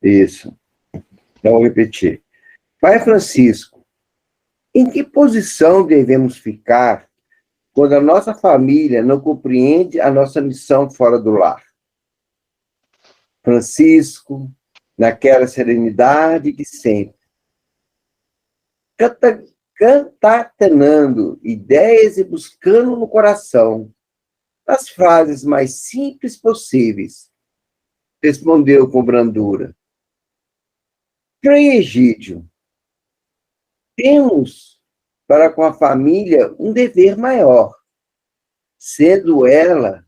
Isso. Então, vou repetir. Pai Francisco, em que posição devemos ficar quando a nossa família não compreende a nossa missão fora do lar? Francisco, naquela serenidade de sempre, concatenando ideias e buscando no coração as frases mais simples possíveis, respondeu com brandura: Frei Egídio, temos para com a família um dever maior, sendo ela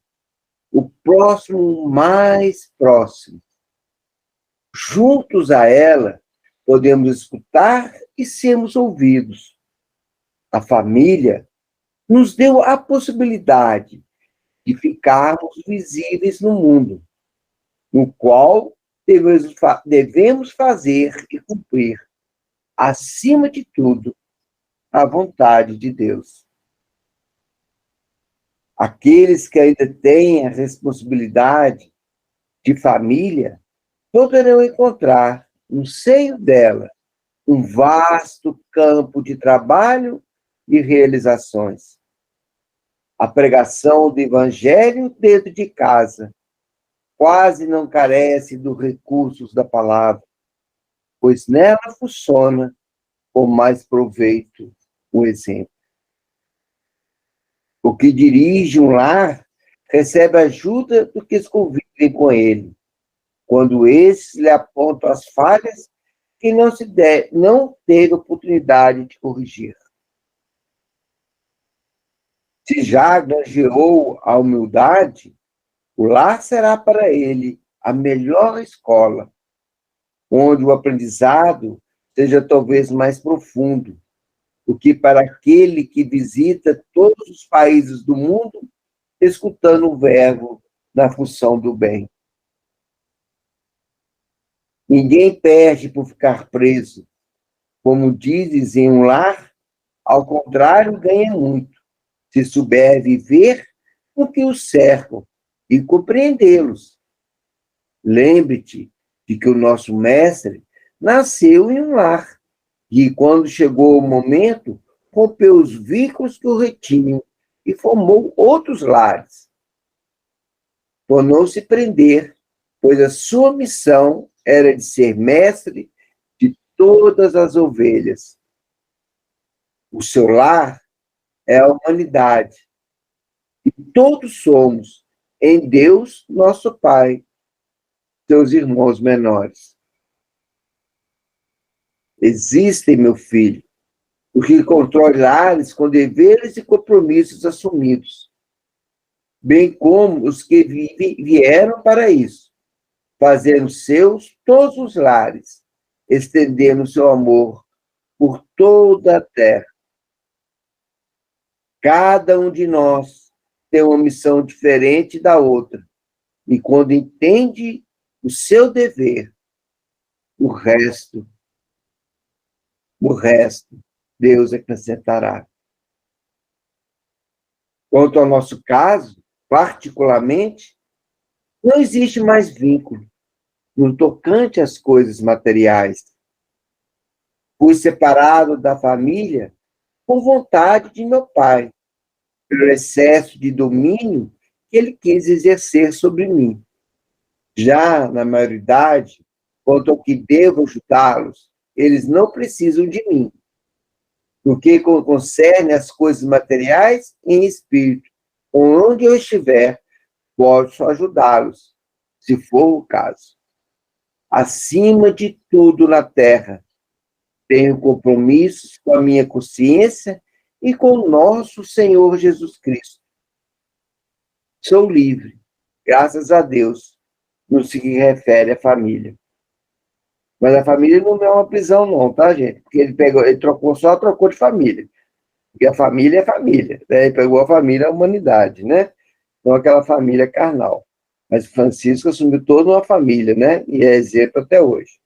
o próximo mais próximo. Juntos a ela, podemos escutar e sermos ouvidos. A família nos deu a possibilidade de ficarmos visíveis no mundo, no qual devemos fazer e cumprir, acima de tudo, a vontade de Deus. Aqueles que ainda têm a responsabilidade de família poderão encontrar no seio dela um vasto campo de trabalho e realizações. A pregação do Evangelho dentro de casa quase não carece dos recursos da palavra, pois nela funciona com mais proveito o exemplo. O que dirige um lar recebe ajuda do que convivem com ele, quando esses lhe apontam as falhas que não teve oportunidade de corrigir. Se já granjeou a humildade, o lar será para ele a melhor escola, onde o aprendizado seja talvez mais profundo do que para aquele que visita todos os países do mundo, escutando o verbo na função do bem. Ninguém perde por ficar preso. Como dizes em um lar, ao contrário, ganha muito, se souber viver com que os cercam e compreendê-los. Lembre-te de que o nosso mestre nasceu em um lar e, quando chegou o momento, rompeu os vínculos que o retinham e formou outros lares. Por não se prender, pois a sua missão era de ser mestre de todas as ovelhas. O seu lar é a humanidade. E todos somos, em Deus, nosso Pai, seus irmãos menores. Existem, meu filho, os que controlam lares com deveres e compromissos assumidos, bem como os que vieram para isso, fazendo seus todos os lares, estendendo seu amor por toda a terra. Cada um de nós tem uma missão diferente da outra, e quando entende o seu dever, o resto, Deus acrescentará. Quanto ao nosso caso, particularmente, não existe mais vínculo no tocante às coisas materiais. Fui separado da família por vontade de meu pai, pelo excesso de domínio que ele quis exercer sobre mim. Já na maioridade, quanto ao que devo ajudá-los, eles não precisam de mim. No que concerne às coisas materiais, em espírito, onde eu estiver, posso ajudá-los, se for o caso. Acima de tudo na terra, tenho compromissos com a minha consciência e com o nosso Senhor Jesus Cristo. Sou livre, graças a Deus, no que se refere à família. Mas a família não é uma prisão, não, tá, gente? Porque ele só trocou de família. Porque a família é família, né? Ele pegou a família, a humanidade, né? Não aquela família carnal. Mas Francisco assumiu toda uma família, né? E é exemplo até hoje.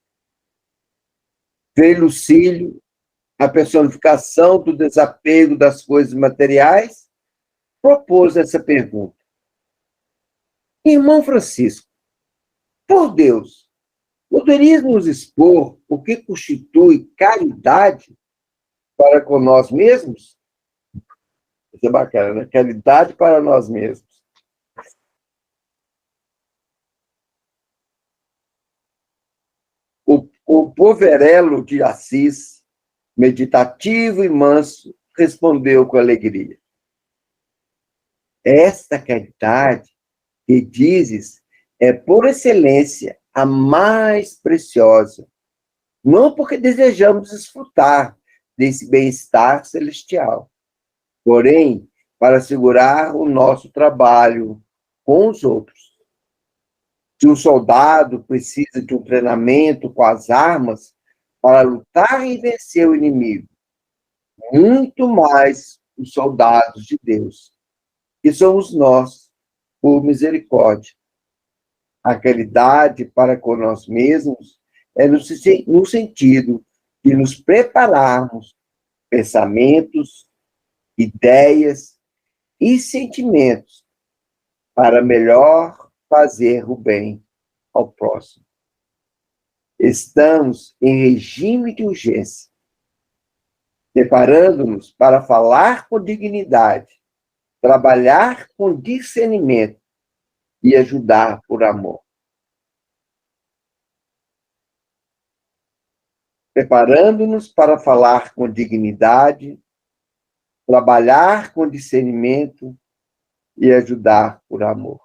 Frei Lucílio, a personificação do desapego das coisas materiais, propôs essa pergunta. Irmão Francisco, por Deus, Poderias nos expor o que constitui caridade para com nós mesmos? Isso é bacana, né? Caridade para nós mesmos. O poverelo de Assis, meditativo e manso, respondeu com alegria: esta caridade que dizes é, por excelência, a mais preciosa, não porque desejamos desfrutar desse bem-estar celestial, porém, para assegurar o nosso trabalho com os outros. Se um soldado precisa de um treinamento com as armas para lutar e vencer o inimigo, muito mais os soldados de Deus, que somos nós, por misericórdia. A caridade para com nós mesmos é no sentido de nos prepararmos pensamentos, ideias e sentimentos para melhor fazer o bem ao próximo. Estamos em regime de urgência, preparando-nos para falar com dignidade, trabalhar com discernimento e ajudar por amor. Preparando-nos para falar com dignidade, trabalhar com discernimento e ajudar por amor.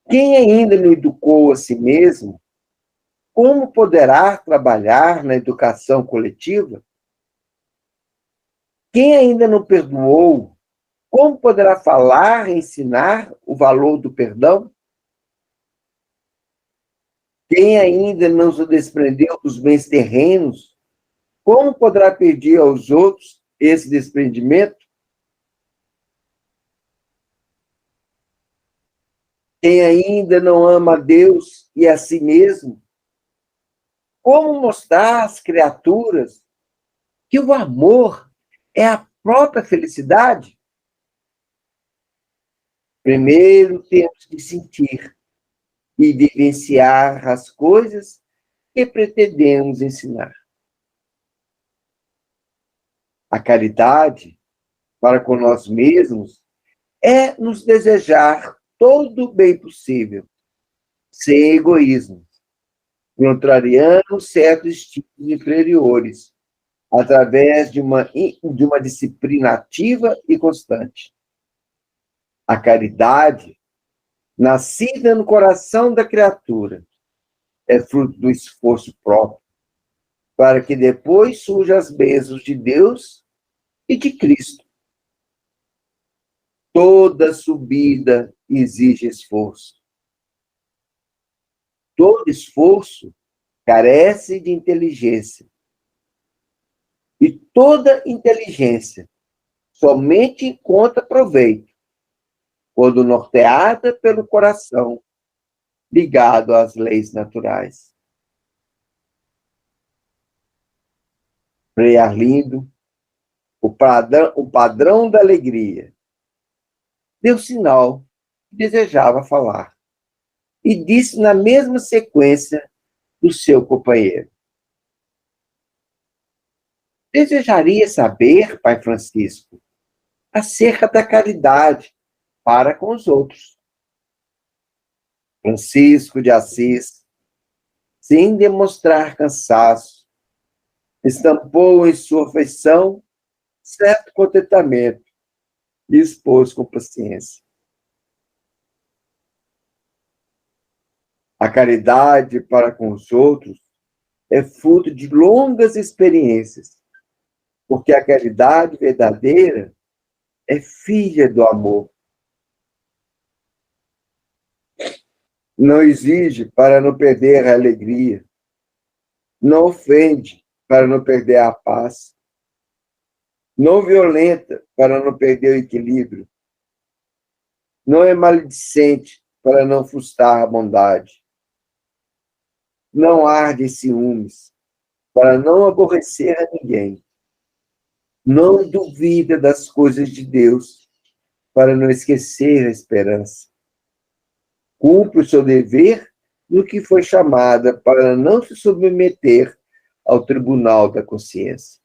Quem ainda não educou a si mesmo, como poderá trabalhar na educação coletiva? Quem ainda não perdoou, como poderá falar e ensinar o valor do perdão? Quem ainda não se desprendeu dos bens terrenos, como poderá pedir aos outros esse desprendimento? Quem ainda não ama a Deus e a si mesmo, como mostrar às criaturas que o amor é a própria felicidade? Primeiro temos que sentir e vivenciar as coisas que pretendemos ensinar. A caridade para com nós mesmos é nos desejar todo o bem possível, sem egoísmo, contrariando certos instintos inferiores, através de uma disciplina ativa e constante. A caridade, nascida no coração da criatura, é fruto do esforço próprio, para que depois surjam as bênçãos de Deus e de Cristo. Toda subida exige esforço. Todo esforço carece de inteligência. E toda inteligência somente encontra proveito quando norteada pelo coração, ligado às leis naturais. Frei Arlindo, o padrão da alegria, deu sinal que desejava falar e disse na mesma sequência do seu companheiro: desejaria saber, Pai Francisco, acerca da caridade para com os outros. Francisco de Assis, sem demonstrar cansaço, estampou em sua feição certo contentamento e expôs com paciência. A caridade para com os outros é fruto de longas experiências, porque a caridade verdadeira é filha do amor. Não exige para não perder a alegria, não ofende para não perder a paz, não violenta para não perder o equilíbrio, não é maledicente para não frustrar a bondade, não arde em ciúmes para não aborrecer a ninguém, não duvida das coisas de Deus para não esquecer a esperança, cumpre o seu dever no que foi chamada para não se submeter ao tribunal da consciência.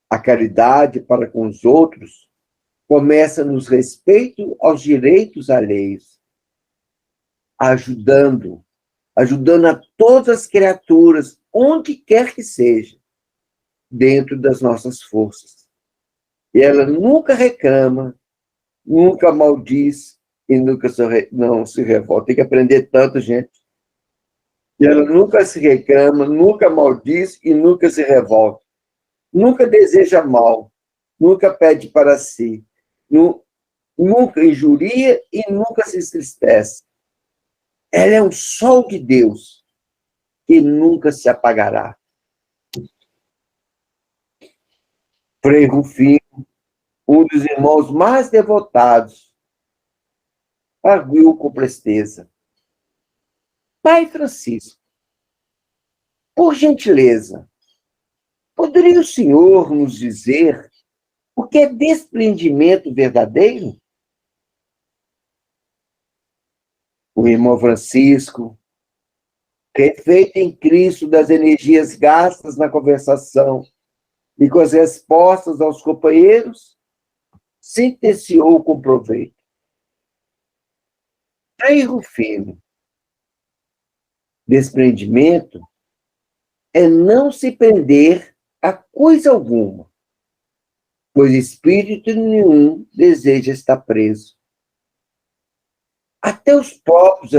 A caridade para com os outros começa nos respeito aos direitos alheios, ajudando a todas as criaturas, onde quer que seja, dentro das nossas forças. E ela nunca reclama, nunca maldiz e nunca não se revolta. Tem que aprender tanto, gente. E ela nunca se reclama, nunca maldiz e nunca se revolta. Nunca deseja mal, nunca pede para si, nunca injuria e nunca se entristece. Ela é um sol de Deus que nunca se apagará. Frei Rufino, um dos irmãos mais devotados, arguiu com presteza: Pai Francisco, por gentileza, poderia o senhor nos dizer o que é desprendimento verdadeiro? O irmão Francisco, refeito em Cristo das energias gastas na conversação e com as respostas aos companheiros, sentenciou com proveito: Frei Rufino, desprendimento é não se prender a coisa alguma, pois espírito nenhum deseja estar preso. Até os próprios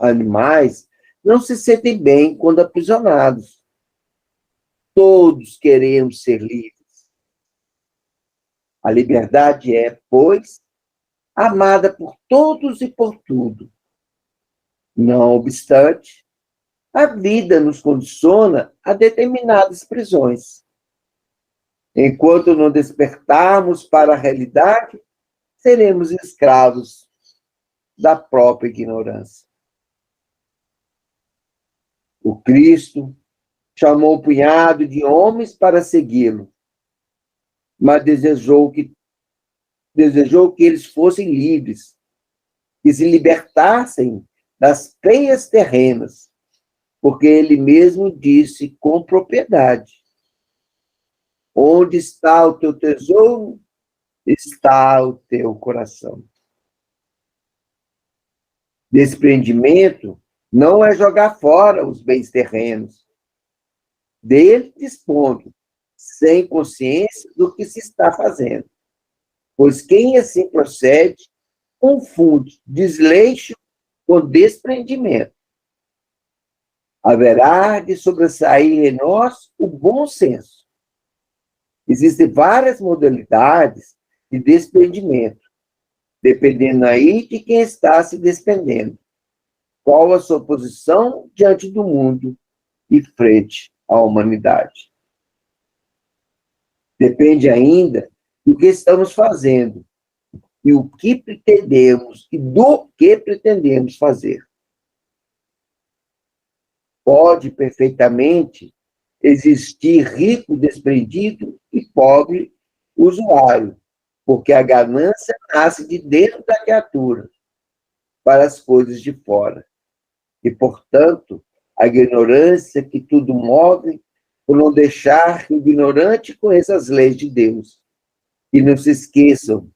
animais não se sentem bem quando aprisionados. Todos queremos ser livres. A liberdade é, pois, amada por todos e por tudo. Não obstante, a vida nos condiciona a determinadas prisões. Enquanto não despertarmos para a realidade, seremos escravos da própria ignorância. O Cristo chamou um punhado de homens para segui-lo, mas desejou que eles fossem livres, que se libertassem das peias terrenas, porque ele mesmo disse com propriedade: onde está o teu tesouro, está o teu coração. Desprendimento não é jogar fora os bens terrenos, dele dispondo, sem consciência do que se está fazendo. Pois quem assim procede, confunde desleixo com desprendimento. Haverá de sobressair em nós o bom senso. Existem várias modalidades de desprendimento, dependendo aí de quem está se despendendo. Qual a sua posição diante do mundo e frente à humanidade? Depende ainda do que estamos fazendo e o que pretendemos e do que pretendemos fazer. Pode perfeitamente existir rico desprendido e pobre usuário, porque a ganância nasce de dentro da criatura para as coisas de fora. E, portanto, a ignorância que tudo move, por não deixar que o ignorante conheça as leis de Deus. E não se esqueçam,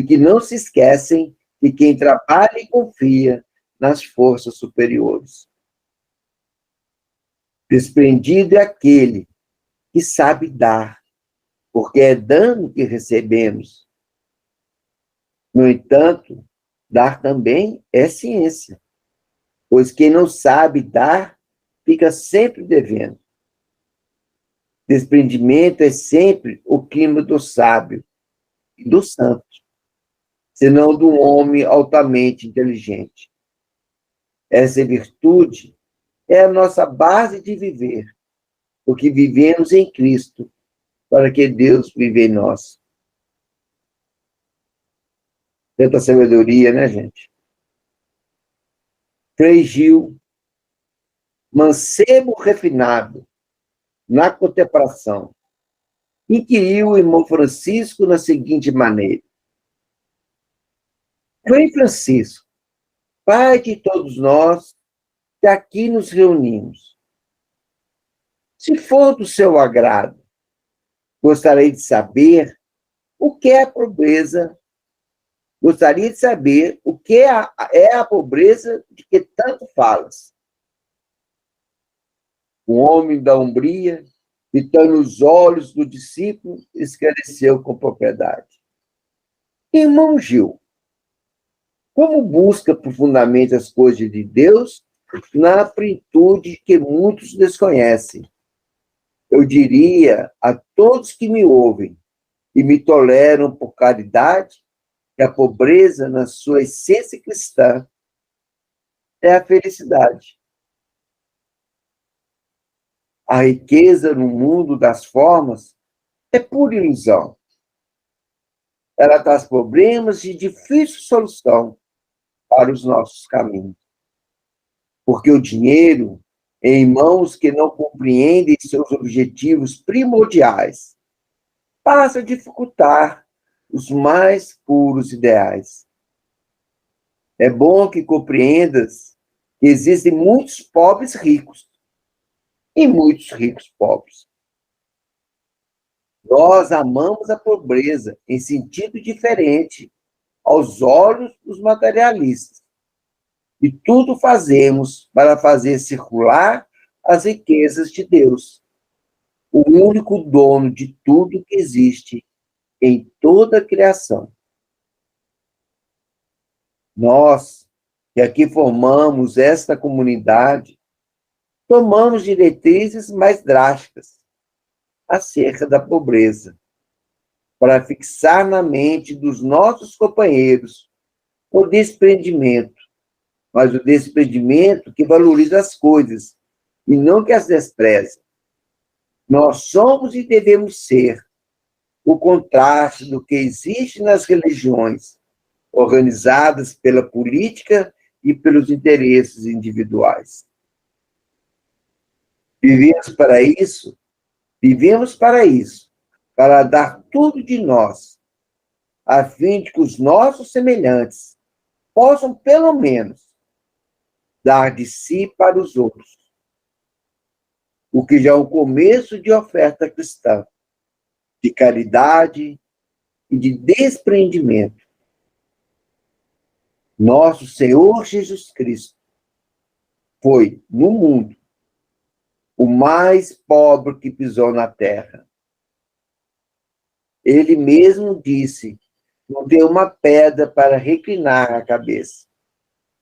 que não se esquecem de quem trabalha e confia nas forças superiores. Desprendido é aquele que sabe dar, porque é dando que recebemos. No entanto, dar também é ciência, pois quem não sabe dar, fica sempre devendo. Desprendimento é sempre o clima do sábio e do santo, senão do homem altamente inteligente. Essa virtude é a nossa base de viver, porque vivemos em Cristo, para que Deus vive em nós. Tanta sabedoria, né, gente? Frei Gil, mancebo refinado, na contemplação, inquiriu o irmão Francisco na seguinte maneira: Frei Francisco, Pai de todos nós que aqui nos reunimos, se for do seu agrado, gostaria de saber o que é a pobreza. Gostaria de saber o que é a pobreza de que tanto falas. O homem da Umbria, fitando os olhos do discípulo, esclareceu com propriedade. Irmão Gil, como busca profundamente as coisas de Deus na amplitude que muitos desconhecem? Eu diria a todos que me ouvem e me toleram por caridade que a pobreza, na sua essência cristã, é a felicidade. A riqueza no mundo das formas é pura ilusão. Ela traz problemas de difícil solução para os nossos caminhos. Porque o dinheiro, em mãos que não compreendem seus objetivos primordiais, passa a dificultar os mais puros ideais. É bom que compreendas que existem muitos pobres ricos e muitos ricos pobres. Nós amamos a pobreza em sentido diferente aos olhos dos materialistas. E tudo fazemos para fazer circular as riquezas de Deus, o único dono de tudo que existe em toda a criação. Nós, que aqui formamos esta comunidade, tomamos diretrizes mais drásticas acerca da pobreza, para fixar na mente dos nossos companheiros o desprendimento, mas o desprendimento que valoriza as coisas e não que as despreza. Nós somos e devemos ser o contraste do que existe nas religiões, organizadas pela política e pelos interesses individuais. Vivemos para isso, para dar tudo de nós, a fim de que os nossos semelhantes possam, pelo menos, dar de si para os outros, o que já é um começo de oferta cristã, de caridade e de despreendimento. Nosso Senhor Jesus Cristo foi, no mundo, o mais pobre que pisou na terra. Ele mesmo disse: não deu uma pedra para reclinar a cabeça,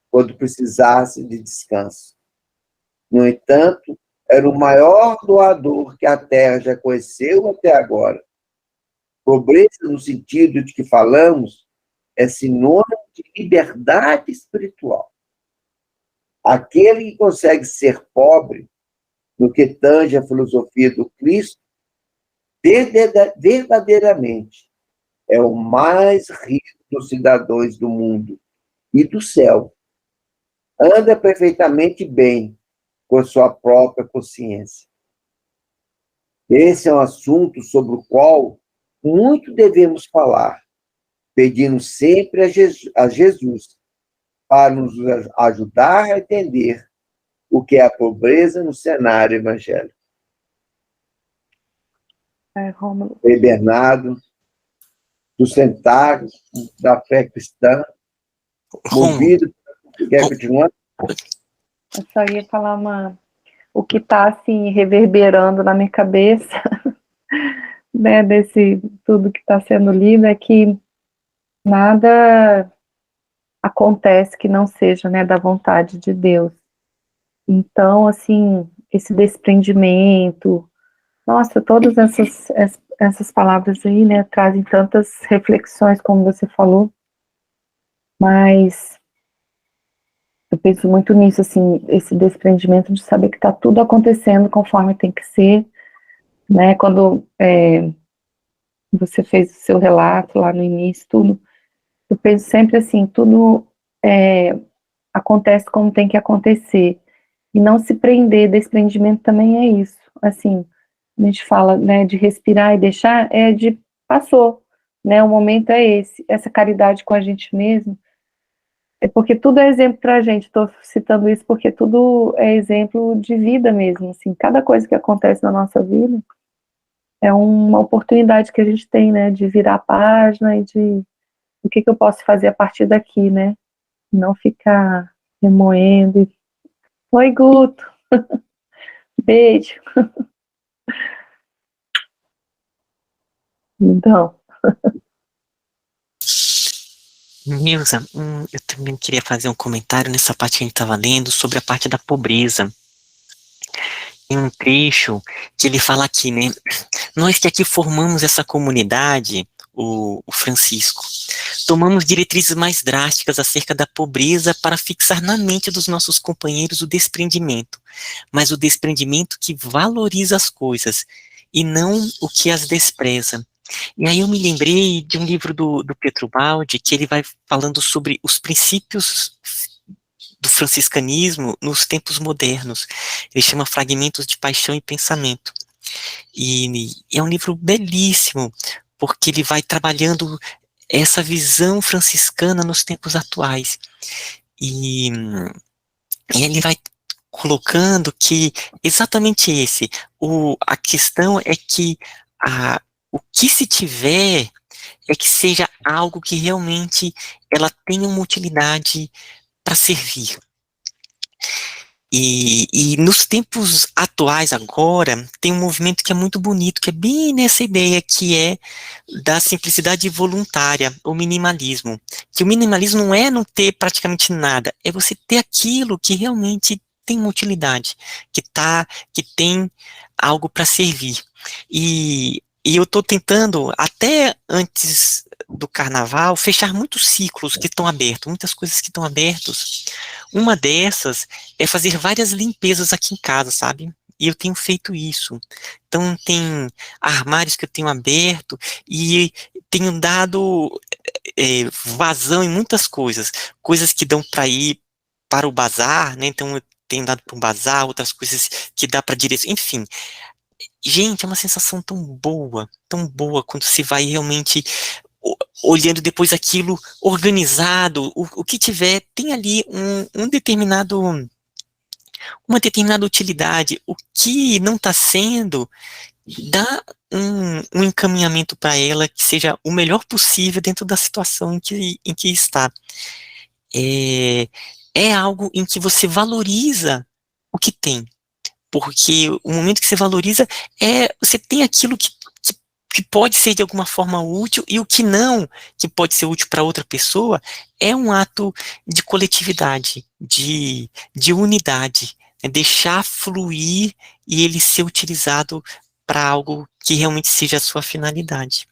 quando precisasse de descanso. No entanto, era o maior doador que a terra já conheceu até agora. Pobreza, no sentido de que falamos, é sinônimo de liberdade espiritual. Aquele que consegue ser pobre, no que tange a filosofia do Cristo, verdadeiramente é o mais rico dos cidadãos do mundo e do céu. Anda perfeitamente bem com a sua própria consciência. Esse é um assunto sobre o qual muito devemos falar, pedindo sempre a Jesus para nos ajudar a entender o que é a pobreza no cenário evangélico. Rômulo. Frei Bernardo, sustentado da fé cristã, movido. Quer continuar? Eu só ia falar o que está assim reverberando na minha cabeça, né, desse tudo que está sendo lido, é que nada acontece que não seja, né, da vontade de Deus. Então, assim, esse desprendimento, nossa, todas essas palavras aí, né, trazem tantas reflexões, como você falou, mas eu penso muito nisso, assim, esse desprendimento de saber que está tudo acontecendo conforme tem que ser, né, quando você fez o seu relato lá no início, tudo, eu penso sempre assim, tudo acontece como tem que acontecer, e não se prender. Desprendimento também é isso, assim, a gente fala, né, de respirar e deixar, passou, né, o momento é esse, essa caridade com a gente mesmo, É porque tudo é exemplo para a gente. Estou citando isso porque tudo é exemplo de vida mesmo. Assim, cada coisa que acontece na nossa vida é uma oportunidade que a gente tem, né, de virar a página e de o que eu posso fazer a partir daqui, né? Não ficar remoendo. Oi, Guto. Beijo. Então, Nilza, eu também queria fazer um comentário nessa parte que a gente estava lendo sobre a parte da pobreza. Tem um trecho que ele fala aqui, né? Nós que aqui formamos essa comunidade, o Francisco, tomamos diretrizes mais drásticas acerca da pobreza para fixar na mente dos nossos companheiros o desprendimento, mas o desprendimento que valoriza as coisas e não o que as despreza. E aí eu me lembrei de um livro do Pietro Baldi, que ele vai falando sobre os princípios do franciscanismo nos tempos modernos. Ele chama Fragmentos de Paixão e Pensamento. E é um livro belíssimo, porque ele vai trabalhando essa visão franciscana nos tempos atuais. E, e ele vai colocando que exatamente a questão é que o que se tiver é que seja algo que realmente ela tenha uma utilidade para servir. E nos tempos atuais agora, tem um movimento que é muito bonito, que é bem nessa ideia que é da simplicidade voluntária, o minimalismo. Que o minimalismo não é não ter praticamente nada, é você ter aquilo que realmente tem uma utilidade, que tem algo para servir. E eu estou tentando, até antes do carnaval, fechar muitos ciclos que estão abertos, muitas coisas que estão abertas. Uma dessas é fazer várias limpezas aqui em casa, sabe? E eu tenho feito isso. Então, tem armários que eu tenho aberto e tenho dado vazão em muitas coisas. Coisas que dão para ir para o bazar, né? Então, eu tenho dado para um bazar, outras coisas que dá para direção. Enfim, gente, é uma sensação tão boa, quando se vai realmente olhando depois aquilo organizado, o que tiver, tem ali uma determinada utilidade. O que não está sendo, dá um encaminhamento para ela que seja o melhor possível dentro da situação em que está. É algo em que você valoriza o que tem. Porque o momento que você valoriza você tem aquilo que pode ser de alguma forma útil, e o que não, que pode ser útil para outra pessoa, é um ato de coletividade, de unidade, né? Deixar fluir e ele ser utilizado para algo que realmente seja a sua finalidade.